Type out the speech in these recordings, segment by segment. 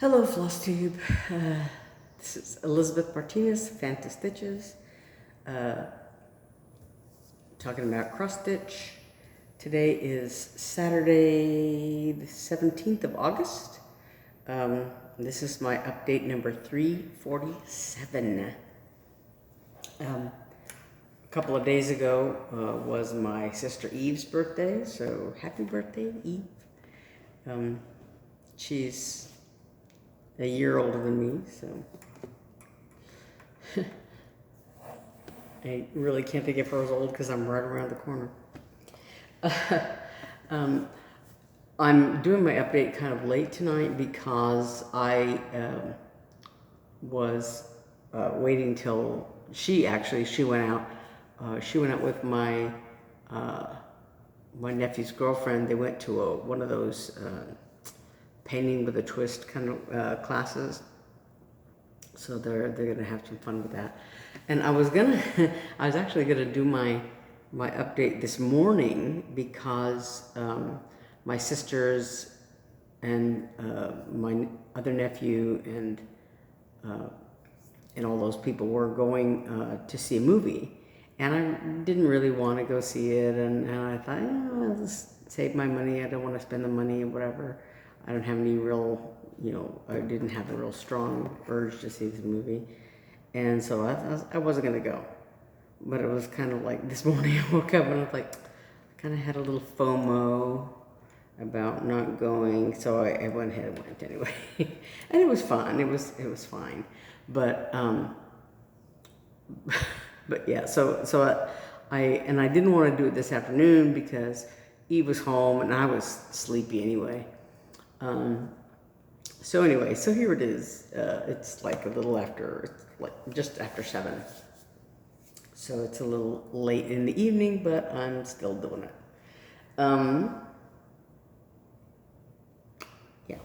Hello, Flosstube. This is Elizabeth Martinez, phantastitches, talking about cross stitch. Today is Saturday, the 17th of August. This is my update number 347. A couple of days ago was my sister Eve's birthday, so happy birthday, Eve. She's a year older than me, so I really can't think of her as old because I'm right around the corner. I'm doing my update kind of late tonight because I was waiting till she went out. She went out with my my nephew's girlfriend. They went to one of those painting with a twist kind of classes, so they're gonna have some fun with that. And I was actually gonna do my update this morning because my sisters and my other nephew and all those people were going to see a movie, and I didn't really want to go see it, and I thought, I'll just save my money. I don't want to spend the money or whatever. I don't have any real, I didn't have a real strong urge to see this movie. And so I wasn't going to go. But it was kind of like this morning I woke up and I was like, I kind of had a little FOMO about not going. So I went ahead and went anyway. And it was fun. It was fine. But, but yeah, so I didn't want to do it this afternoon because Eve was home and I was sleepy anyway. So anyway, so here it is. It's like a little after, it's like just after 7. So it's a little late in the evening, but I'm still doing it. Yeah.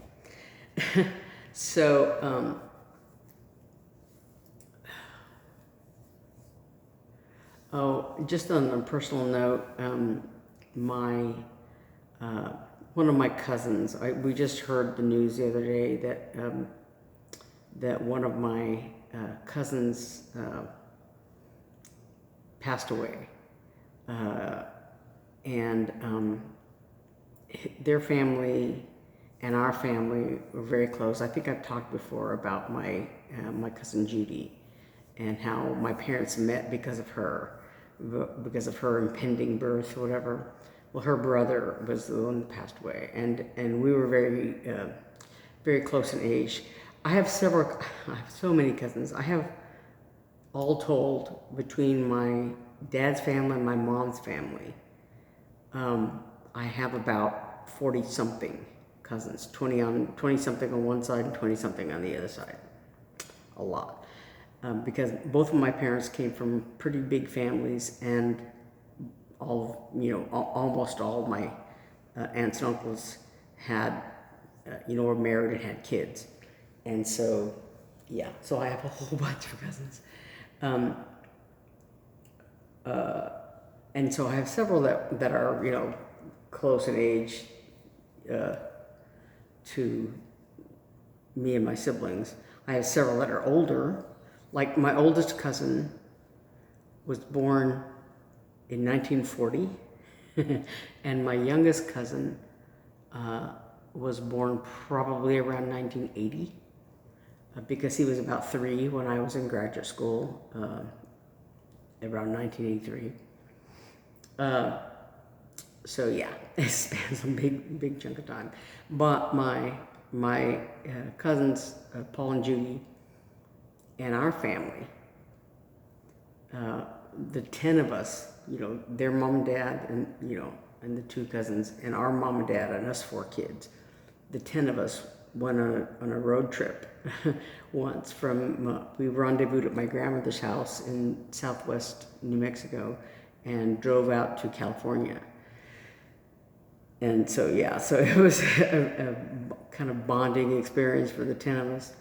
So, just on a personal note, one of my cousins, we just heard the news the other day that that one of my cousins passed away, and their family and our family were very close. I think I've talked before about my my cousin Judy and how my parents met because of her impending birth or whatever. Well, her brother was the one that passed away, and we were very, very close in age. I have so many cousins. I have, all told, between my dad's family and my mom's family, I have about 40-something cousins, 20-something on one side and 20-something on the other side. A lot. Because both of my parents came from pretty big families, and almost all of my aunts and uncles had, were married and had kids. And so, yeah, so I have a whole bunch of cousins. And so I have several that are, close in age to me and my siblings. I have several that are older. Like my oldest cousin was born in 1940, and my youngest cousin was born probably around 1980, because he was about 3 when I was in graduate school, around 1983. So yeah, it spans a big chunk of time. But my cousins, Paul and Judy, and our family, the 10 of us, their mom and dad, and and the 2 cousins, and our mom and dad, and us 4 kids, the 10 of us went on a road trip once from, we rendezvoused at my grandmother's house in southwest New Mexico and drove out to California. And so, yeah, so it was a kind of bonding experience for the 10 of us.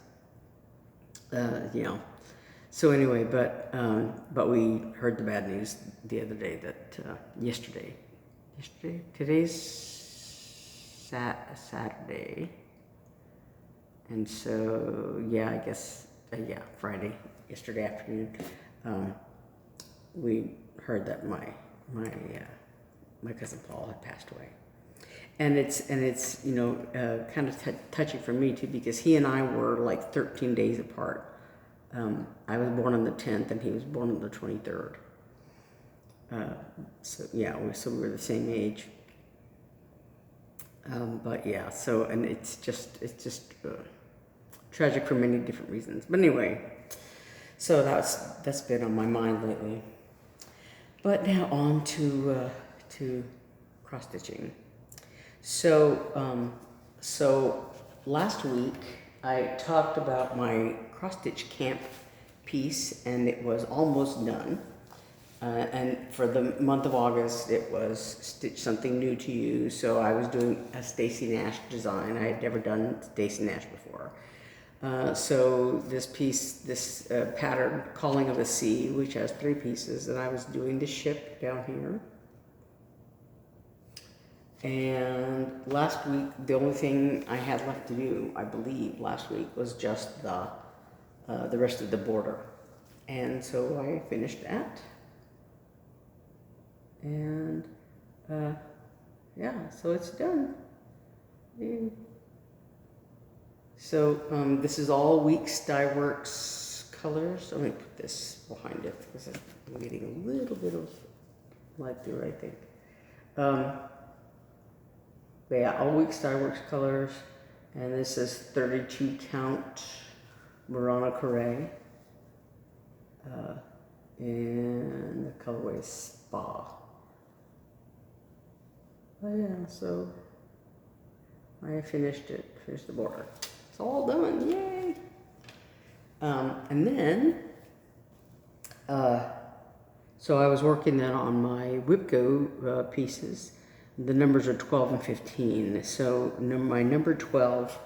So anyway, but we heard the bad news the other day that yesterday, today's Saturday. And so, yeah, I guess, Friday, yesterday afternoon, we heard that my cousin Paul had passed away. And it's kind of touchy for me too, because he and I were like 13 days apart. I was born on the 10th and he was born on the 23rd. So we were the same age. But yeah, and it's just tragic for many different reasons. But anyway, so that's been on my mind lately. But now on to cross stitching. So last week I talked about my cross stitch camp piece, and it was almost done. And for the month of August, it was Stitch Something New to You. So I was doing a Stacy Nash design. I had never done Stacy Nash before. So this piece, pattern, Calling of the Sea, which has 3 pieces, and I was doing the ship down here. And last week, the only thing I had left to do, I believe, last week was just the rest of the border. And so I finished that. And so it's done. And so this is all Weeks Dye Works colors. I'm going to put this behind it because I'm getting a little bit of light through, I think. But yeah, all Weeks Dye Works colors. And this is 32 count Murano Carré. And the colorway is Spa. Oh yeah, so I finished the border. It's all done, yay! And then, so I was working then on my WIPGO pieces. The numbers are 12 and 15. So my number 12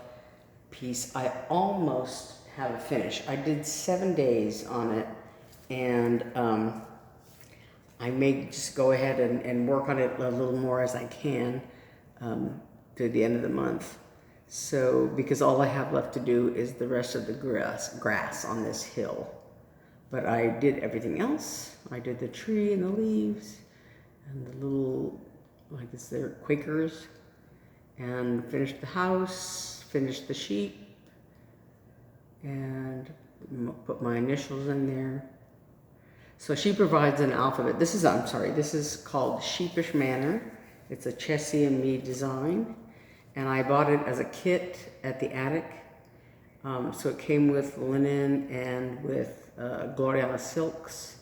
piece, I almost have a finish. I did 7 days on it, and I may just go ahead and work on it a little more as I can to the end of the month. So, because all I have left to do is the rest of the grass on this hill. But I did everything else. I did the tree and the leaves and the little, I guess they're Quakers, and finished the house, finished the sheep, and put my initials in there. So she provides an alphabet. This is called Sheepish Manor. It's a Chessie and me design. And I bought it as a kit at the attic. So it came with linen and with Gloriana silks.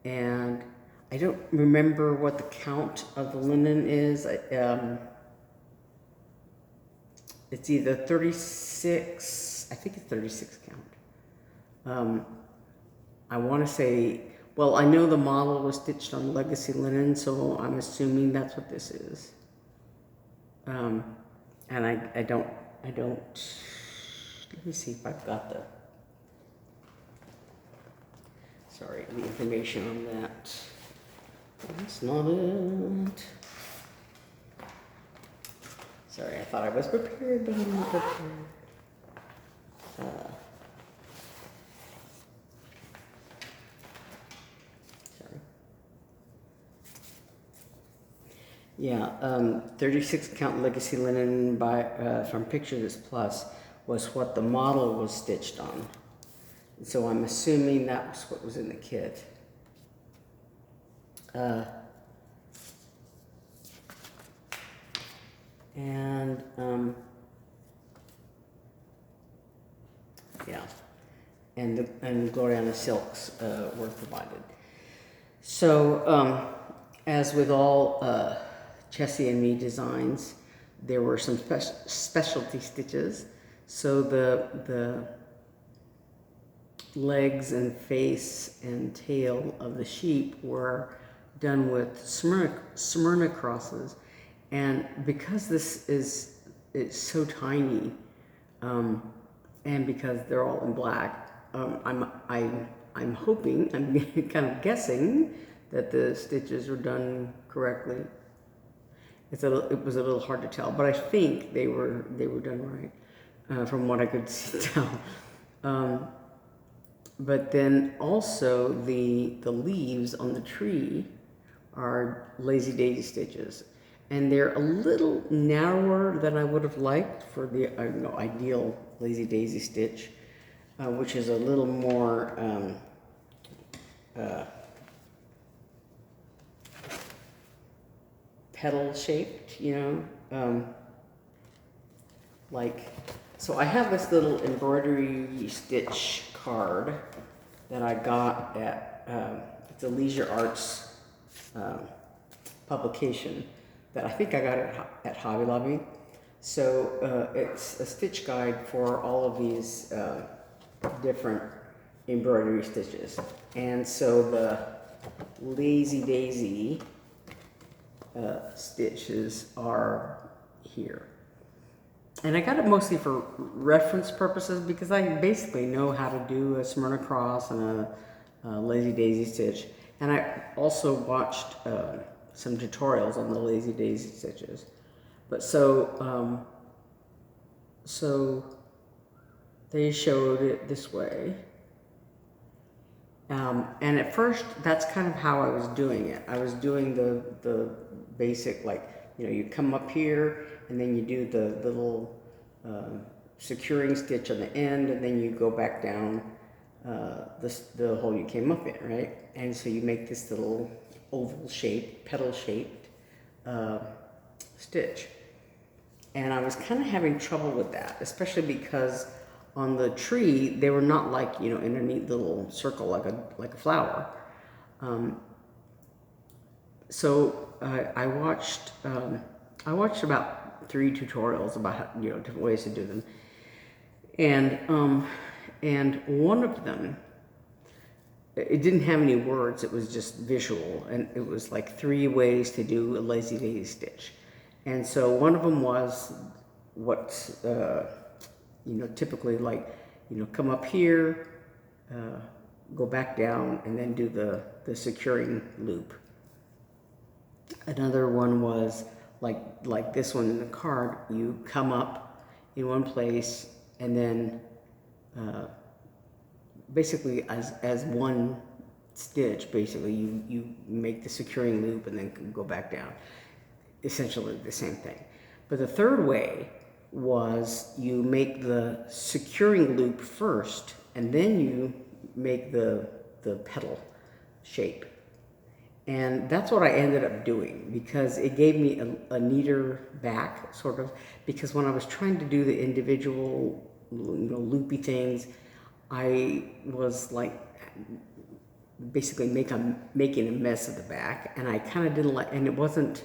And I don't remember what the count of the linen is. It's either 36, I think it's 36 count. I want to say, well, I know the model was stitched on legacy linen, so I'm assuming that's what this is. And I don't, let me see if I've got the information on that. That's not it. Sorry, I thought I was prepared, but I'm not prepared. Yeah, 36 count legacy linen from Picture This Plus was what the model was stitched on. So I'm assuming that was what was in the kit. And Gloriana silks were provided. So as with all Chessie and me designs, there were some specialty stitches. So the legs and face and tail of the sheep were done with Smyrna crosses, and because this is so tiny, and because they're all in black, I'm hoping, I'm kind of guessing that the stitches were done correctly. It was a little hard to tell, but I think they were done right. from what I could tell. But then also the leaves on the tree are lazy daisy stitches, and they're a little narrower than I would have liked for the ideal lazy daisy stitch, which is a little more petal shaped, so I have this little embroidery stitch card that I got at the Leisure Arts publication that I think I got at Hobby Lobby. So it's a stitch guide for all of these different embroidery stitches. And so the Lazy Daisy stitches are here. And I got it mostly for reference purposes because I basically know how to do a Smyrna cross and a Lazy Daisy stitch. And I also watched some tutorials on the Lazy Daisy stitches. But so they showed it this way. And at first, that's kind of how I was doing it. I was doing the basic, you come up here, and then you do the little securing stitch on the end, and then you go back down the hole you came up in, right? And so you make this little oval shaped, petal shaped stitch. And I was kind of having trouble with that, especially because on the tree, they were not in a neat little circle like a flower. So I watched about 3 tutorials about how, different ways to do them, and one of them, it didn't have any words. It was just visual, and it was 3 ways to do a Lazy Daisy stitch. And so one of them was what's typically come up here, go back down, and then do the securing loop. Another one was like this one in the card. You come up in one place, and then basically as one stitch, basically you make the securing loop and then go back down. Essentially the same thing. But the third way was you make the securing loop first, and then you make the petal shape. And that's what I ended up doing, because it gave me a neater back, sort of, because when I was trying to do the individual, loopy things, I was basically making a mess of the back, and I kind of didn't like, and it wasn't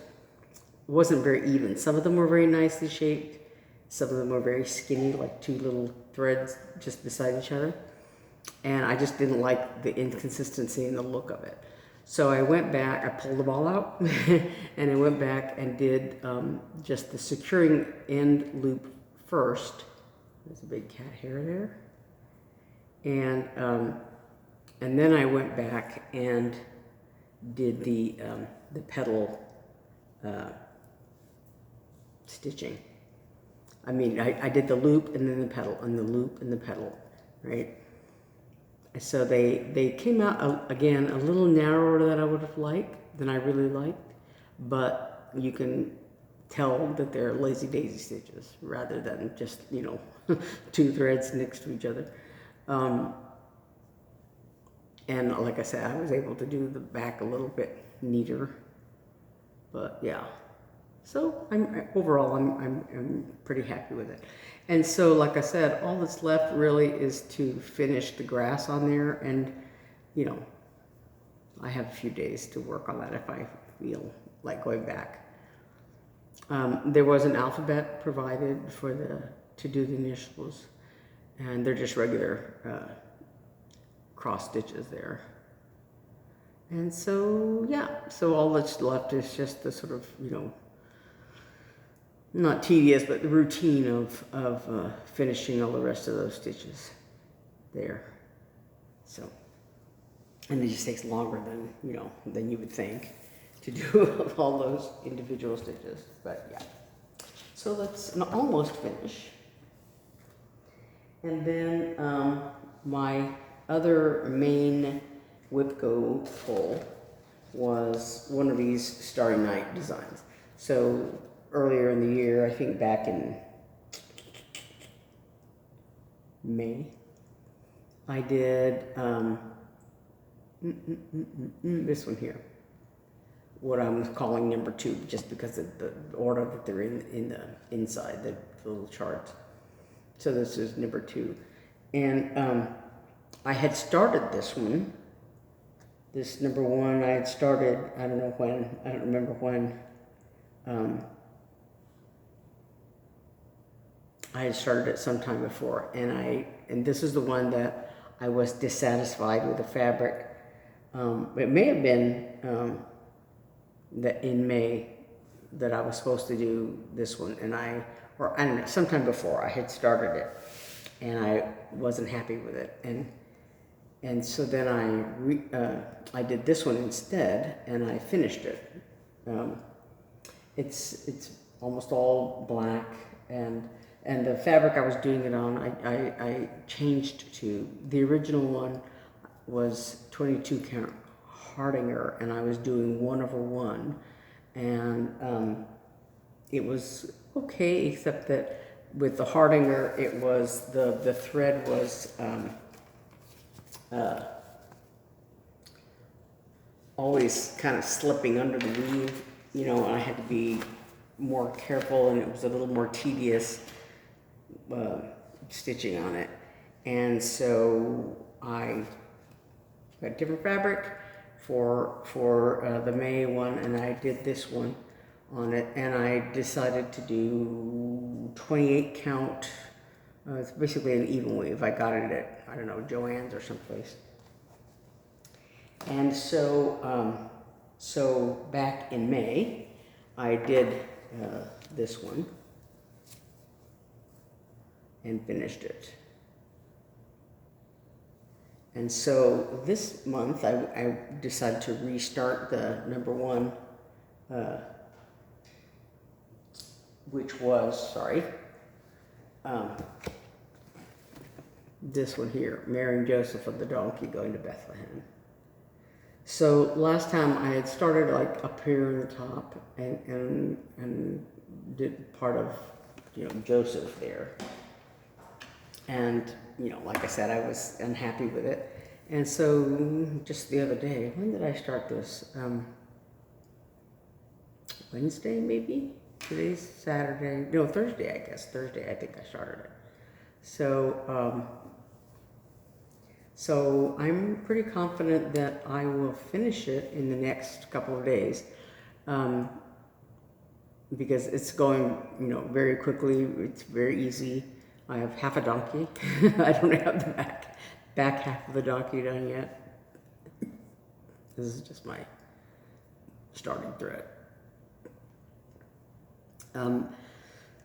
very even. Some of them were very nicely shaped. Some of them were very skinny, like 2 little threads just beside each other. And I just didn't like the inconsistency in the look of it. So I went back, I pulled them all out, and I went back and did just the securing end loop first. There's a big cat hair there. And then I went back and did the petal stitching. I mean, I did the loop and then the petal, and the loop and the petal, right? So they came out, again, a little narrower than I would have liked, than I really liked, but you can tell that they're Lazy Daisy stitches rather than just, 2 threads next to each other. And like I said, I was able to do the back a little bit neater, but yeah. So overall, I'm pretty happy with it. And so, like I said, all that's left really is to finish the grass on there, and I have a few days to work on that if I feel like going back. There was an alphabet provided to do the initials, and they're just regular cross stitches there. And so yeah, so all that's left is just the sort of not tedious, but the routine of finishing all the rest of those stitches there. So, and it just takes longer than you would think to do all those individual stitches. But yeah, so let's almost finish. And then my other main WIPGO pull was one of these Starry Night designs. So earlier in the year, I think back in May, I did this one here, what I'm calling number 2, just because of the order that they're in the inside, the little chart. So this is number 2. And I had started this one, this number 1, I had started, I don't know when, I don't remember when. I had started it sometime before, and this is the one that I was dissatisfied with the fabric. It may have been that in May that I was supposed to do this one, and I don't know, sometime before I had started it, and I wasn't happy with it, and so then I did this one instead, and I finished it. It's almost all black, and the fabric I was doing it on, I changed to, the original one was 22 count Hardinger, and I was doing 1/1, and it was okay, except that with the Hardinger, it was, the thread was always kind of slipping under the weave, you know, and I had to be more careful, and it was a little more tedious stitching on it. And so I got different fabric for the May one, and I did this one on it, and I decided to do 28 count. It's basically an even weave. I got it at, I don't know, Joann's or someplace. And so so back in May, I did this one and finished it. And so this month I decided to restart the number 1, which was, this one here, Mary and Joseph of the donkey going to Bethlehem. So last time I had started like up here in the top and did part of, you know, Joseph there. And, you know, like I said, I was unhappy with it. And so just the other day, when did I start this? Wednesday, maybe? Today's Saturday. No, Thursday, I guess. Thursday, I think I started it. So, so I'm pretty confident that I will finish it in the next couple of days. Because it's going, you know, very quickly. It's very easy. I have half a donkey. I don't have the back half of the donkey done yet. This is just my starting thread.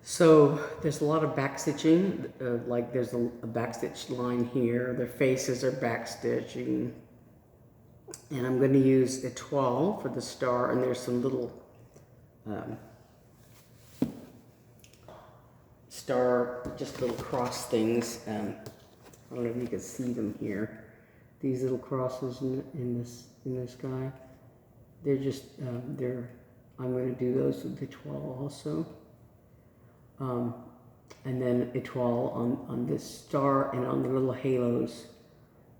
So there's a lot of back stitching, like there's a backstitch line here. Their faces are back stitching. And I'm going to use Etoile for the star, and there's some little star, just little cross things. I don't know if you can see them here. These little crosses in this guy. They're just I'm going to do those with Etoile also. And then Etoile on this star and on the little halos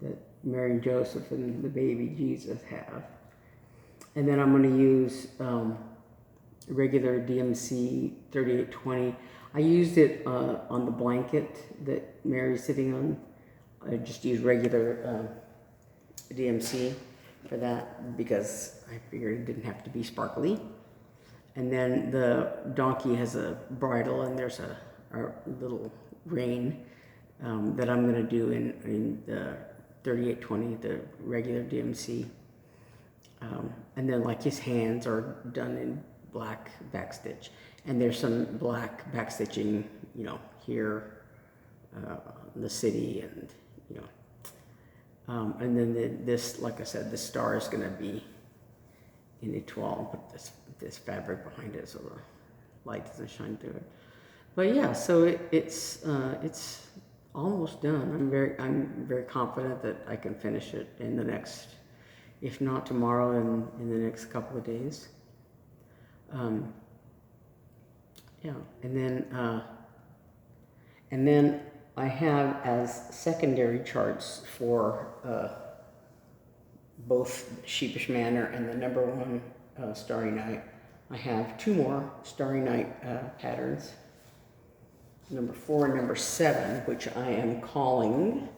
that Mary and Joseph and the baby Jesus have. And then I'm going to use regular DMC 3820. I used it on the blanket that Mary's sitting on. I just used regular DMC for that because I figured it didn't have to be sparkly. And then the donkey has a bridle, and there's a little rein that I'm going to do in the 3820, the regular DMC. And then like his hands are done in black backstitch. And there's some black backstitching, you know, here, the city, and, you know. And then this, like I said, the star is going to be in Etoile. Put this fabric behind it so the light doesn't shine through it. But yeah, so it's almost done. I'm very confident that I can finish it in the next, if not tomorrow, in the next couple of days. Yeah, and then I have as secondary charts for both Sheepish Manor and the #1 Starry Night. I have 2 more Starry Night patterns, #4 and #7, which I am calling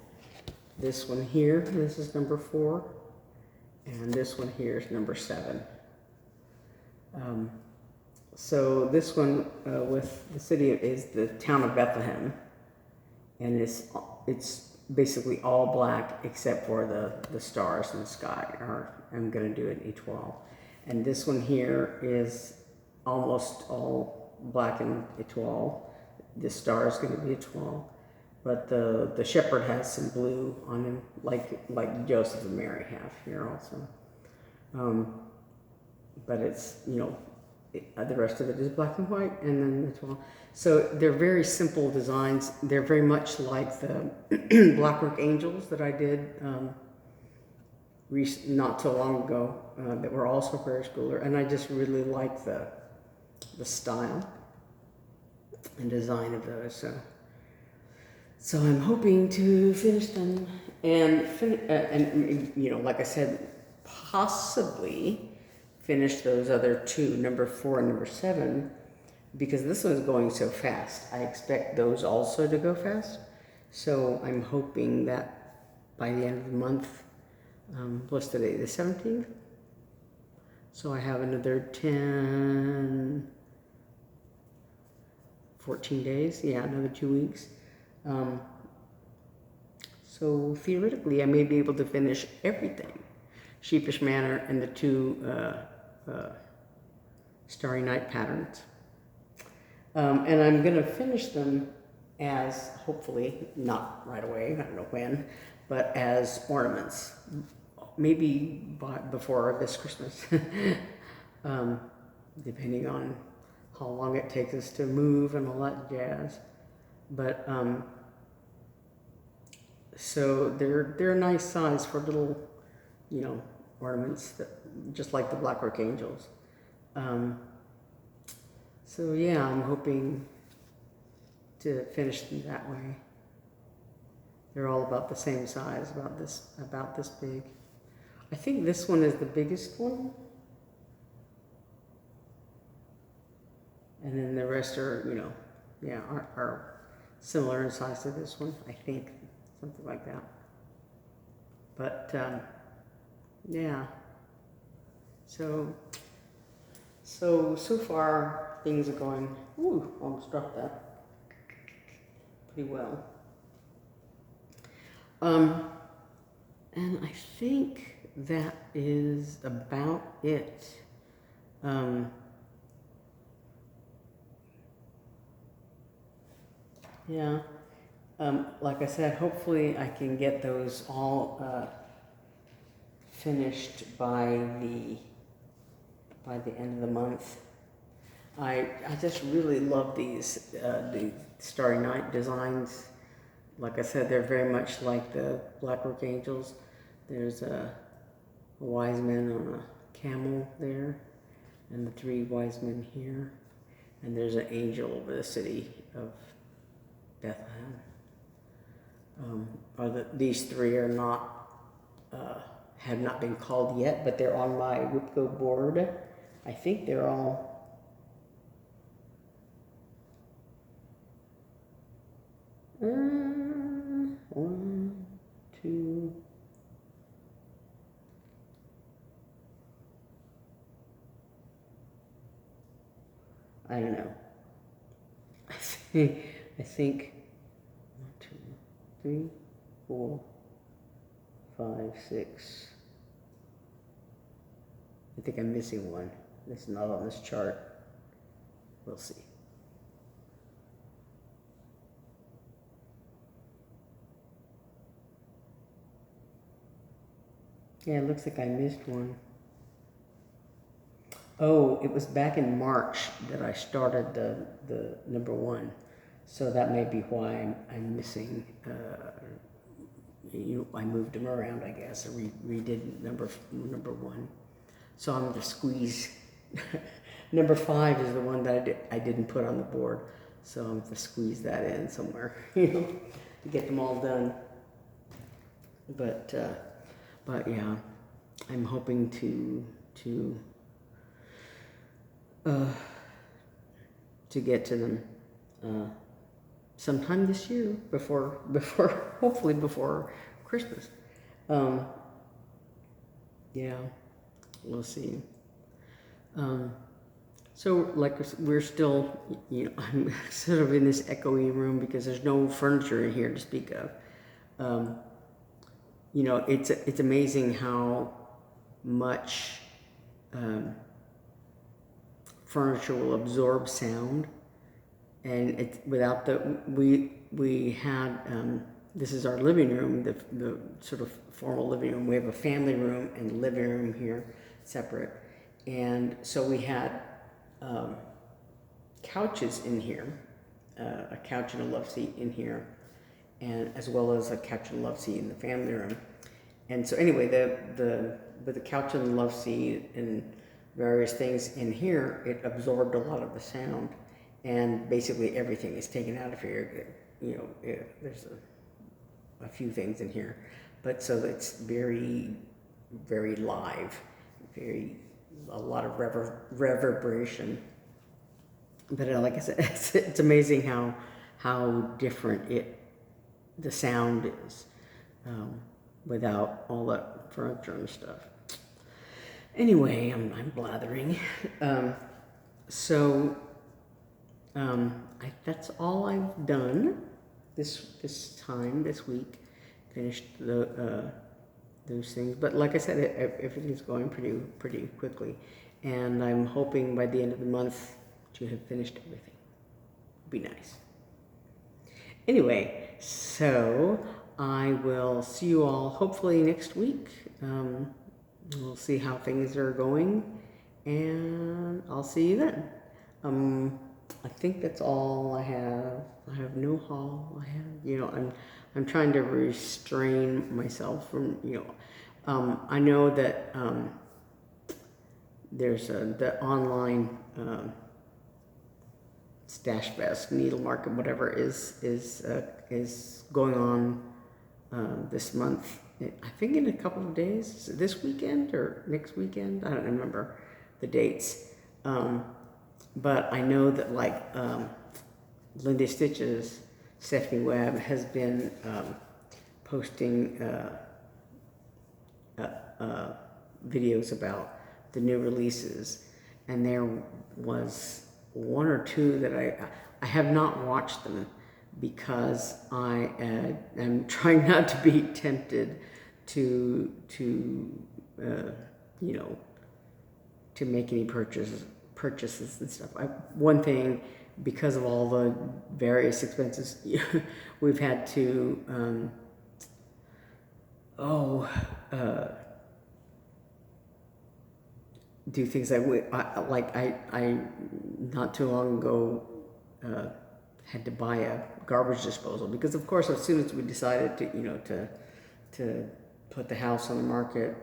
this one here. This is #4, and this one here is #7. So this one with the city is the town of Bethlehem, and it's basically all black except for the stars in the sky. I'm going to do an étoile. And this one here is almost all black and étoile. The star is going to be étoile, but the shepherd has some blue on him, like Joseph and Mary have here also. But it's, the rest of it is black and white, and then étoile. So they're very simple designs. They're very much like the Blackwork Angels that I did not so long ago, that were also Prairie Schooler, and I just really like the style and design of those. So I'm hoping to finish them and like I said, possibly finish those other 2, #4 and #7, because this one's going so fast. I expect those also to go fast. So I'm hoping that by the end of the month, what's today, the 17th? So I have another 14 days, yeah, another 2 weeks. So theoretically, I may be able to finish everything. Sheepish Manor and the 2 Starry Night patterns. And I'm going to finish them as, hopefully, not right away, I don't know when, but as ornaments. Maybe before this Christmas, depending on how long it takes us to move and all that jazz. But so they're a nice size for little, ornaments, just like the Blackwork Angels. So yeah, I'm hoping to finish them that way. They're all about the same size, about this big. I think this one is the biggest one, and then the rest are, are similar in size to this one. I think something like that. But yeah. So far things are going. Ooh, almost dropped that. Pretty well. And I think that is about it. Yeah. Like I said, hopefully I can get those all finished by the end of the month. I just really love these the Starry Night designs. Like I said, they're very much like the Blackwork Angels. There's a wise man on a camel there, and the 3 wise men here, and there's an angel over the city of Bethlehem. These 3 are not have not been called yet, but they're on my WIPGO board. I think they're all one, two. I don't know. I think 1, 2, 3, 4, 5, 6. I think I'm missing one. It's not on this chart. We'll see. Yeah, it looks like I missed one. Oh, it was back in March that I started the #1. So that may be why I'm missing. I moved them around, I guess. I redid number 1. So I'm going to squeeze. Number 5 is the one that I didn't put on the board. So I'm going to squeeze that in somewhere, to get them all done. But yeah, I'm hoping to get to them sometime this year, before hopefully before Christmas. Yeah, we'll see. So like we're still, I'm sort of in this echoey room because there's no furniture in here to speak of. It's amazing how much furniture will absorb sound, and it's without we had this is our living room, the sort of formal living room. We have a family room and living room here separate, and so we had couches in here, a couch and a love seat in here, and as well as a couch and love seat in the family room. And so anyway, with the couch and the love seat and various things in here, it absorbed a lot of the sound, and basically everything is taken out of here. There's a few things in here, but so it's very, very live, a lot of reverberation. But like I said, it's amazing how different the sound is without all that furniture and stuff. Anyway, I'm blathering. That's all I've done this week. Finished those things, but like I said, everything's going pretty quickly, and I'm hoping by the end of the month to have finished everything. Be nice. Anyway, so I will see you all hopefully next week. We'll see how things are going, and I'll see you then. I think that's all I have. I have no haul. I'm trying to restrain myself from, I know that there's the online Stash Fest, Needle Market, whatever is going on this month. I think in a couple of days, this weekend or next weekend. I don't remember the dates. But I know that Linda Stitches, Stephanie Webb has been posting videos about the new releases, and there was 1 or 2 that I have not watched them because I am trying not to be tempted to make any purchases and stuff. One thing, because of all the various expenses, we've had to do things I not too long ago had to buy a garbage disposal, because of course as soon as we decided to put the house on the market,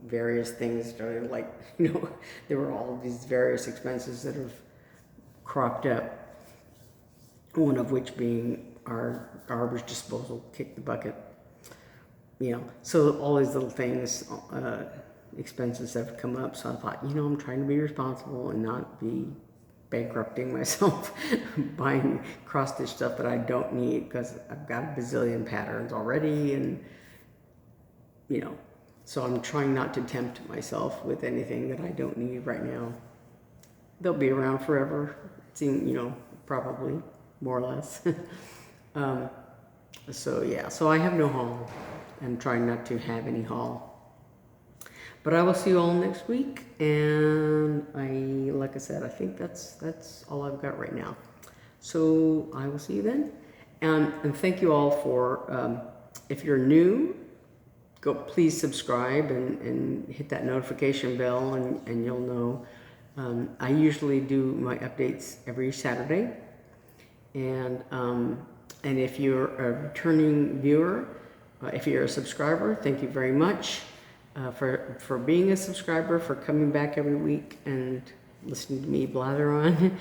various things started, there were all of these various expenses that have cropped up, one of which being our garbage disposal, kick the bucket, so all these little things, expenses have come up. So I thought, I'm trying to be responsible and not be bankrupting myself buying cross-stitch stuff that I don't need, because I've got a bazillion patterns already, and so I'm trying not to tempt myself with anything that I don't need right now. They'll be around forever, probably, more or less. So I have no haul. I'm trying not to have any haul. But I will see you all next week, and like I said, I think that's all I've got right now. So I will see you then, and thank you all for, if you're new, please subscribe and hit that notification bell, and you'll know. I usually do my updates every Saturday, And if you're a returning viewer, if you're a subscriber, thank you very much for being a subscriber, for coming back every week and listening to me blather on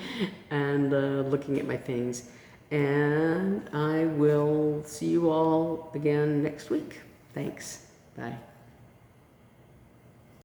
and looking at my things. And I will see you all again next week. Thanks. Bye.